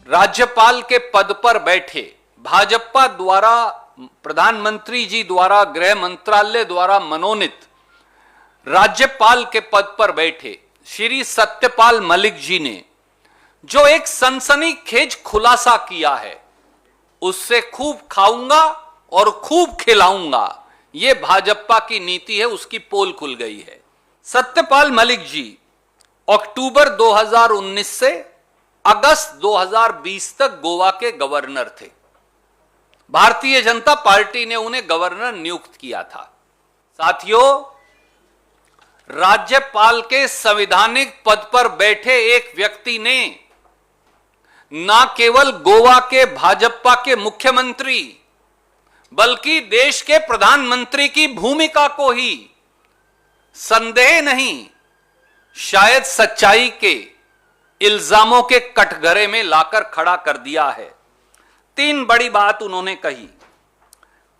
राज्यपाल के पद पर बैठे भाजपा द्वारा, प्रधानमंत्री जी द्वारा, गृह मंत्रालय द्वारा मनोनीत राज्यपाल के पद पर बैठे श्री सत्यपाल मलिक जी ने जो एक सनसनीखेज खुलासा किया है, उससे खूब खाऊंगा और खूब खिलाऊंगा, यह भाजपा की नीति है, उसकी पोल खुल गई है। सत्यपाल मलिक जी अक्टूबर 2019 से अगस्त 2020 तक गोवा के गवर्नर थे। भारतीय जनता पार्टी ने उन्हें गवर्नर नियुक्त किया था। साथियों, राज्यपाल के संवैधानिक पद पर बैठे एक व्यक्ति ने न केवल गोवा के भाजपा के मुख्यमंत्री बल्कि देश के प्रधानमंत्री की भूमिका को ही संदेह नहीं, शायद सच्चाई के इल्जामों के कटघरे में लाकर खड़ा कर दिया है। 3 बड़ी बात उन्होंने कही।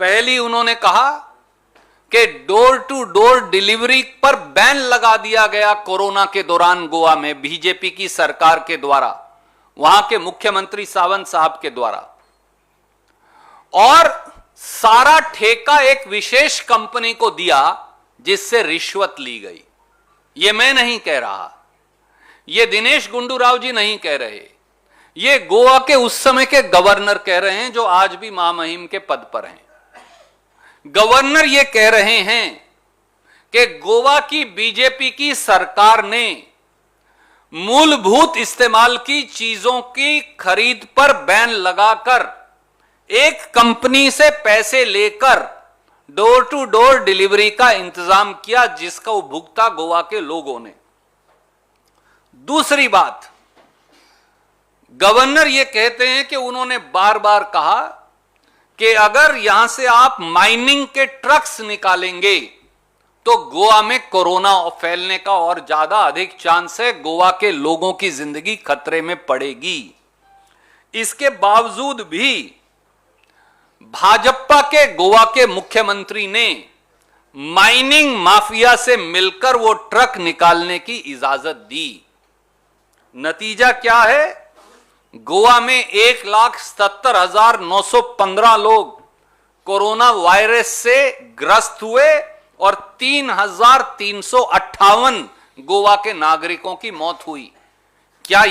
पहली, उन्होंने कहा कि डोर टू डोर डिलीवरी पर बैन लगा दिया गया कोरोना के दौरान गोवा में बीजेपी की सरकार के द्वारा, वहां के मुख्यमंत्री सावंत साहब के द्वारा, और सारा ठेका एक विशेष कंपनी को दिया जिससे रिश्वत ली गई। यह मैं नहीं कह रहा, यह दिनेश गुंडू राव जी नहीं कह रहे, ये गोवा के उस समय के गवर्नर कह रहे हैं जो आज भी महामहिम के पद पर हैं। गवर्नर ये कह रहे हैं कि गोवा की बीजेपी की सरकार ने मूलभूत इस्तेमाल की चीजों की खरीद पर बैन लगाकर एक कंपनी से पैसे लेकर डोर टू डोर डिलीवरी का इंतजाम किया, जिसका उपभोक्ता गोवा के लोगों ने। दूसरी बात, गवर्नर यह कहते हैं कि उन्होंने बार बार कहा कि अगर यहां से आप माइनिंग के ट्रक्स निकालेंगे तो गोवा में कोरोना फैलने का और ज्यादा अधिक चांस है, गोवा के लोगों की जिंदगी खतरे में पड़ेगी। इसके बावजूद भी भाजपा के गोवा के मुख्यमंत्री ने माइनिंग माफिया से मिलकर वो ट्रक निकालने की इजाजत दी। नतीजा क्या है? गोवा में 1,77,915 लोग कोरोना वायरस से ग्रस्त हुए और 3,358 गोवा के नागरिकों की मौत हुई। क्या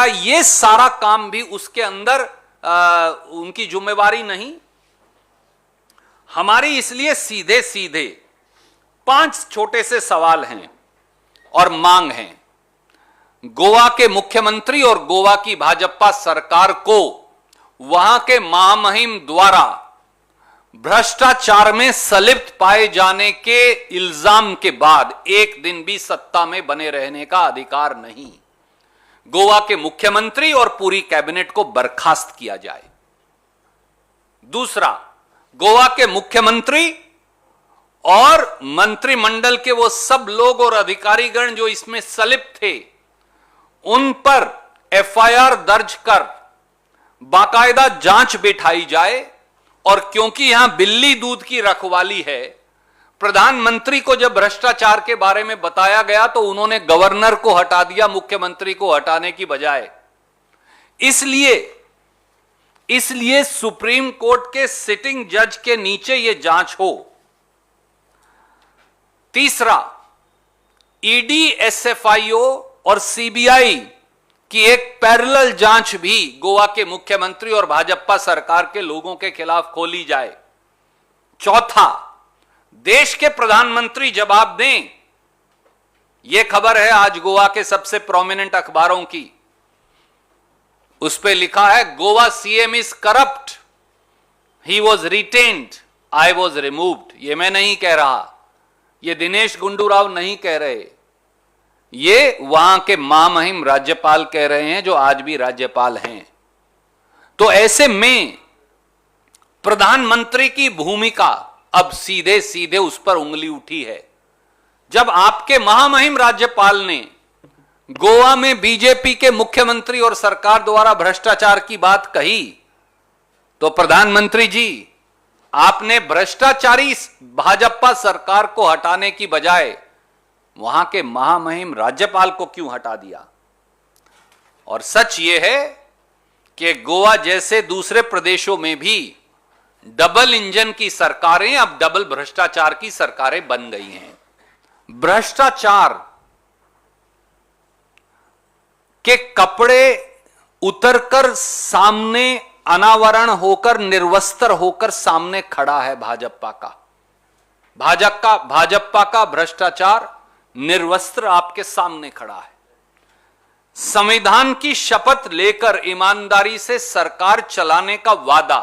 ये सारा काम भी उसके अंदर उनकी जिम्मेवारी नहीं? हमारी इसलिए सीधे सीधे 5 छोटे से सवाल हैं और मांग हैं। गोवा के मुख्यमंत्री और गोवा की भाजपा सरकार को वहां के महामहिम द्वारा भ्रष्टाचार में संलिप्त पाए जाने के इल्जाम के बाद एक दिन भी सत्ता में बने रहने का अधिकार नहीं। गोवा के मुख्यमंत्री और पूरी कैबिनेट को बर्खास्त किया जाए। दूसरा, गोवा के मुख्यमंत्री और मंत्रिमंडल के वो सब लोग और अधिकारीगण जो इसमें संलिप्त थे, उन पर एफआईआर दर्ज कर बाकायदा जांच बिठाई जाए। और क्योंकि यहां बिल्ली दूध की रखवाली है, प्रधानमंत्री को जब भ्रष्टाचार के बारे में बताया गया तो उन्होंने गवर्नर को हटा दिया, मुख्यमंत्री को हटाने की बजाय। इसलिए सुप्रीम कोर्ट के सिटिंग जज के नीचे यह जांच हो। तीसरा, ईडी, एसएफआईओ और सीबीआई की एक पैरेलल जांच भी गोवा के मुख्यमंत्री और भाजपा सरकार के लोगों के खिलाफ खोली जाए। चौथा, देश के प्रधानमंत्री जवाब दें। यह खबर है आज गोवा के सबसे प्रोमिनेंट अखबारों की, उस पर लिखा है Goa CM is corrupt, he was retained, I was removed. यह मैं नहीं कह रहा, यह दिनेश गुंडू राव नहीं कह रहे, ये वहां के महामहिम राज्यपाल कह रहे हैं जो आज भी राज्यपाल हैं। तो ऐसे में प्रधानमंत्री की भूमिका अब सीधे सीधे उस पर उंगली उठी है। जब आपके महामहिम राज्यपाल ने गोवा में बीजेपी के मुख्यमंत्री और सरकार द्वारा भ्रष्टाचार की बात कही, तो प्रधानमंत्री जी, आपने भ्रष्टाचारी भाजपा सरकार को हटाने की बजाय वहां के महामहिम राज्यपाल को क्यों हटा दिया? और सच यह है कि गोवा जैसे दूसरे प्रदेशों में भी डबल इंजन की सरकारें अब डबल भ्रष्टाचार की सरकारें बन गई हैं। भ्रष्टाचार के कपड़े उतरकर सामने अनावरण होकर निर्वस्त्र होकर सामने खड़ा है भाजपा का। भाजपा का भ्रष्टाचार निर्वस्त्र आपके सामने खड़ा है। संविधान की शपथ लेकर ईमानदारी से सरकार चलाने का वादा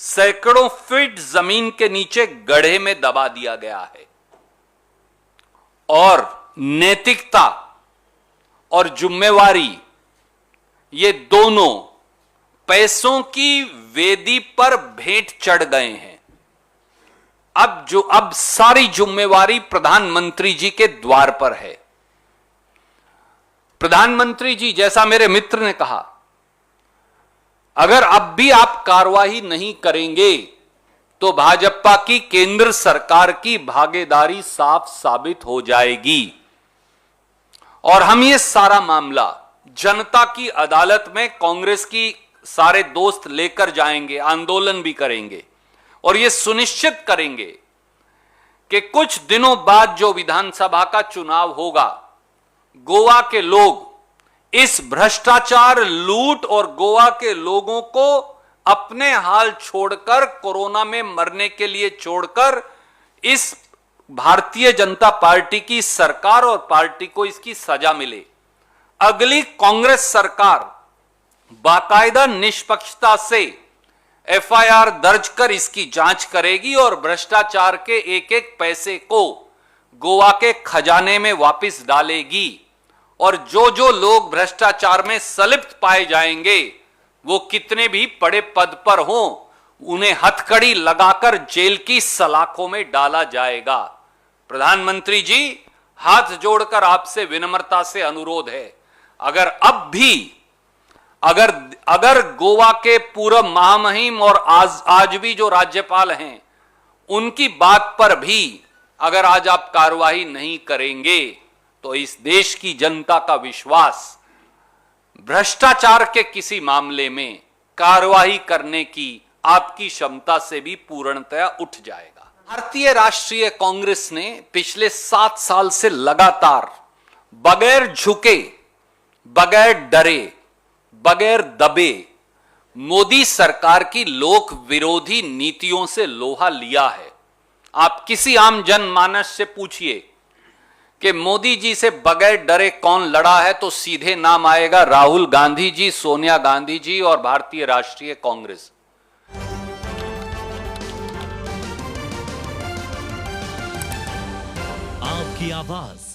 सैकड़ों फीट जमीन के नीचे गड्ढे में दबा दिया गया है। और नैतिकता और जिम्मेवारी, ये दोनों पैसों की वेदी पर भेंट चढ़ गए हैं। अब सारी जिम्मेवारी प्रधानमंत्री जी के द्वार पर है। प्रधानमंत्री जी, जैसा मेरे मित्र ने कहा, अगर अब भी आप कार्रवाई नहीं करेंगे तो भाजपा की केंद्र सरकार की भागीदारी साफ साबित हो जाएगी और हम ये सारा मामला जनता की अदालत में कांग्रेस की सारे दोस्त लेकर जाएंगे, आंदोलन भी करेंगे और ये सुनिश्चित करेंगे कि कुछ दिनों बाद जो विधानसभा का चुनाव होगा, गोवा के लोग इस भ्रष्टाचार, लूट और गोवा के लोगों को अपने हाल छोड़कर, कोरोना में मरने के लिए छोड़कर, इस भारतीय जनता पार्टी की सरकार और पार्टी को इसकी सजा मिले। अगली कांग्रेस सरकार बाकायदा निष्पक्षता से एफआईआर दर्ज कर इसकी जांच करेगी और भ्रष्टाचार के एक एक पैसे को गोवा के खजाने में वापस डालेगी और जो जो लोग भ्रष्टाचार में संलिप्त पाए जाएंगे, वो कितने भी बड़े पद पर हों, उन्हें हथकड़ी लगाकर जेल की सलाखों में डाला जाएगा। प्रधानमंत्री जी, हाथ जोड़कर आपसे विनम्रता से अनुरोध है, अगर अब भी अगर गोवा के पूर्व महामहिम और आज भी जो राज्यपाल हैं, उनकी बात पर भी अगर आज आप कार्रवाई नहीं करेंगे तो इस देश की जनता का विश्वास भ्रष्टाचार के किसी मामले में कार्रवाई करने की आपकी क्षमता से भी पूर्णतया उठ जाएगा। भारतीय राष्ट्रीय कांग्रेस ने पिछले 7 साल से लगातार बगैर झुके, बगैर डरे, बगैर दबे मोदी सरकार की लोक विरोधी नीतियों से लोहा लिया है। आप किसी आम जनमानस से पूछिए कि मोदी जी से बगैर डरे कौन लड़ा है, तो सीधे नाम आएगा राहुल गांधी जी, सोनिया गांधी जी और भारतीय राष्ट्रीय कांग्रेस। आपकी आवाज